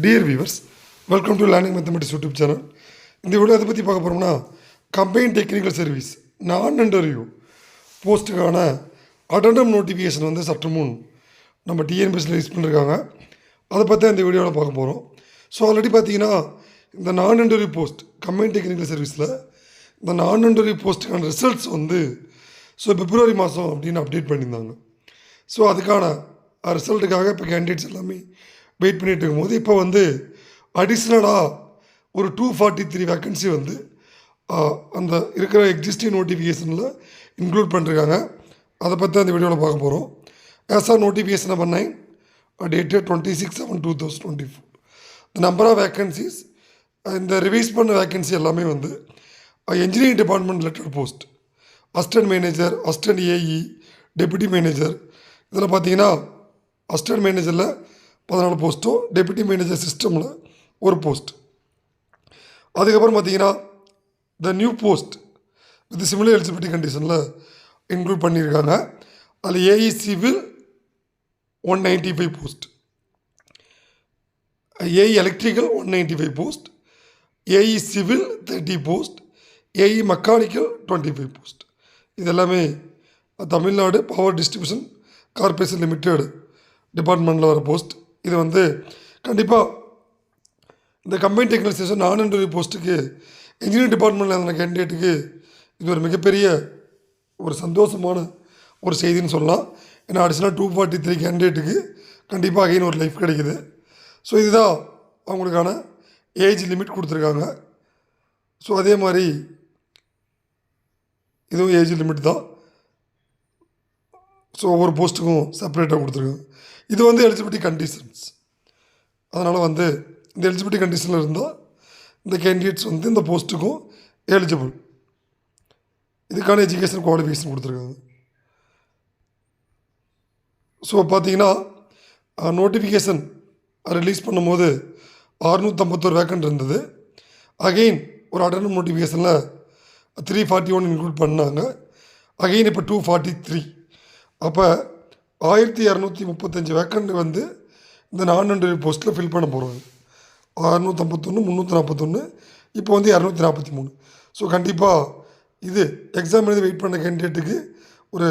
Dear viewers, welcome to learning mathematics YouTube channel. இந்த video எதை பற்றி பார்க்க போகிறோம்னா, கம்பைன் டெக்னிக்கல் சர்வீஸ் நான் இன்டர்வியூ போஸ்ட்டுக்கான அட்டெண்டம் நோட்டிஃபிகேஷன் வந்து சற்று முன் நம்ம டிஎன்பிஎஸ்சியில் ரிலீஸ் பண்ணியிருக்காங்க. அதை பற்றி இந்த வீடியோவில் பார்க்க போகிறோம். ஸோ ஆல்ரெடி பார்த்தீங்கன்னா இந்த நான் இன்டர்வியூ போஸ்ட் கம்பைன் டெக்னிக்கல் சர்வீஸில் இந்த நான் இன்டர்வியூ போஸ்ட்டுக்கான ரிசல்ட்ஸ் வந்து பிப்ரவரி மாதம் அப்படின்னு அப்டேட் பண்ணியிருந்தாங்க. ஸோ அதுக்கான ரிசல்ட்டுக்காக இப்போ கேண்டிடேட்ஸ் எல்லாமே வெயிட் பண்ணிகிட்டு இருக்கும்போது இப்போ வந்து அடிஷ்னலாக ஒரு 243 வேக்கன்சி வந்து அந்த இருக்கிற எக்ஸிஸ்டிங் நோட்டிஃபிகேஷனில் இன்க்ளூட் பண்ணிருக்காங்க. அதை பற்றி அந்த வீடியோவில் பார்க்க போகிறோம். As per notification number 9 dated 26/7/2024. The number of vacancies, இந்த ரிவைஸ் பண்ண வேக்கன்சி எல்லாமே வந்து engineering department related post, assistant manager, assistant AE, deputy manager. இதில் பார்த்தீங்கன்னா அசிஸ்டன்ட் மேனேஜரில் 14 போஸ்ட்டும், டெப்யூட்டி மேனேஜர் சிஸ்டமில் ஒரு போஸ்ட். அதுக்கப்புறம் பார்த்தீங்கன்னா the new post with similar eligibility கண்டிஷனில் இன்க்ளூட் பண்ணியிருக்காங்க. அதில் AE civil 195 post, AE electrical 195 post, AE civil 30 post, AE mechanical 25 post. இது எல்லாமே Tamil Nadu power distribution corporation limited டிபார்ட்மெண்ட்டில் வர போஸ்ட். இது வந்து கண்டிப்பாக இந்த கம்பைன் டெக்னிக்கல் ஸ்டேஷன் நான் இன்டர்வியூ போஸ்ட்டுக்கு இன்ஜினியரிங் டிபார்ட்மெண்ட்டில் இருந்த கேண்டிடேட்டுக்கு இது ஒரு மிகப்பெரிய ஒரு சந்தோஷமான ஒரு செய்தின்னு சொல்லலாம். ஏன்னா அடிஷனல் 243 கேண்டிடேட்டுக்கு கண்டிப்பாக அகைன் ஒரு லைஃப் கிடைக்குது. ஸோ இதுதான் அவங்களுக்கான ஏஜ் லிமிட் கொடுத்துருக்காங்க. ஸோ அதே மாதிரி இதுவும் ஏஜ் லிமிட் தான். ஸோ ஒவ்வொரு போஸ்ட்டுக்கும் செப்பரேட்டாக கொடுத்துருக்காங்க. இது வந்து எலிஜிபிலிட்டி கண்டிஷன்ஸ். அதனால் வந்து இந்த எலிஜிபிலிட்டி கண்டிஷனில் இருந்தால் இந்த கேண்டிடேட்ஸ் வந்து இந்த போஸ்ட்டுக்கும் எலிஜிபிள். இதுக்கான எஜுகேஷன் குவாலிஃபிகேஷன் கொடுத்துருக்காங்க. ஸோ பார்த்தீங்கன்னா நோட்டிஃபிகேஷன் ரிலீஸ் பண்ணும்போது 651 வேக்கண்ட் இருந்தது. அகெயின் ஒரு அட்டெண்டம் நோட்டிஃபிகேஷனில் 341 இன்க்ளூட் பண்ணாங்க. அகெயின் இப்போ 243. அப்போ 1235 வேக்கண்ட் வந்து இந்த நான் இன்டர்வியூ போஸ்ட்டில் ஃபில் பண்ண போகிறாங்க. 651, 341, இப்போ வந்து 243. ஸோ கண்டிப்பாக இது எக்ஸாம் எழுதி வெயிட் பண்ண கேண்டிடேட்டுக்கு ஒரு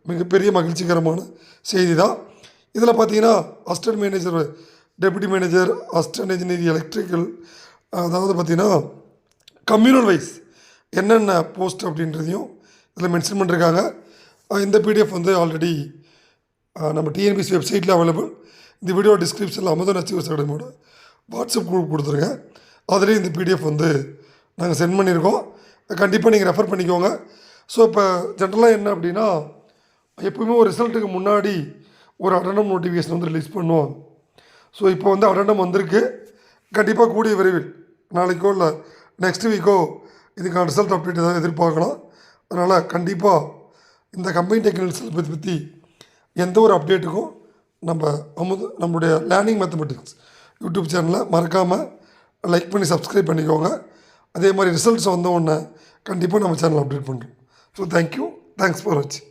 மிகப்பெரிய மகிழ்ச்சிகரமான செய்தி தான். இதில் பார்த்தீங்கன்னா assistant manager, deputy manager, assistant engineer electrical, அதாவது பார்த்திங்கன்னா கம்யூனல் வைஸ் என்னென்ன போஸ்ட் அப்படின்றதையும் இதில் மென்ஷன் பண்ணியிருக்காங்க. இந்த பிடிஎஃப் வந்து ஆல்ரெடி நம்ம டிஎன்பிஎஸ்சி வெப்சைட்டில் அவைலபிள். இந்த வீடியோ டிஸ்கிரிப்ஷனில் அமேசான் அச்சீவர்ஸ் அகாடமியோட வாட்ஸ்அப் குரூப் கொடுத்துருங்க. அதுலேயும் இந்த பிடிஎஃப் வந்து நாங்கள் சென்ட் பண்ணியிருக்கோம். கண்டிப்பாக நீங்கள் ரெஃபர் பண்ணிக்கோங்க. ஸோ இப்போ ஜென்ரலாக என்ன அப்படின்னா, எப்பவுமே ஒரு ரிசல்ட்டுக்கு முன்னாடி ஒரு அட்டெண்டம் நோட்டிஃபிகேஷன் வந்து ரிலீஸ் பண்ணுவாங்க. ஸோ இப்போ வந்து அட்டெண்டம் வந்திருக்கு. கண்டிப்பாக கூடிய விரைவில் நாளைக்கோ இல்லை நெக்ஸ்ட் வீக்கோ இதுக்கான ரிசல்ட் அப்டேட் ஏதாவது எதிர்பார்க்கலாம். அதனால் கண்டிப்பாக இந்த கம்பைன் டெக்னிக்கல் பற்றி எந்த ஒரு அப்டேட்டுக்கும் நம்மளுடைய லேர்னிங் மேத்தமெட்டிக்ஸ் யூடியூப் சேனலை மறக்காமல் லைக் பண்ணி சப்ஸ்கிரைப் பண்ணிக்கோங்க. அதே மாதிரி ரிசல்ட்ஸ் வந்த உடனே கண்டிப்பாக நம்ம சேனல் அப்டேட் பண்ணுறோம். ஸோ தேங்க்யூ, தேங்க்ஸ் ஃபார் வாட்சிங்.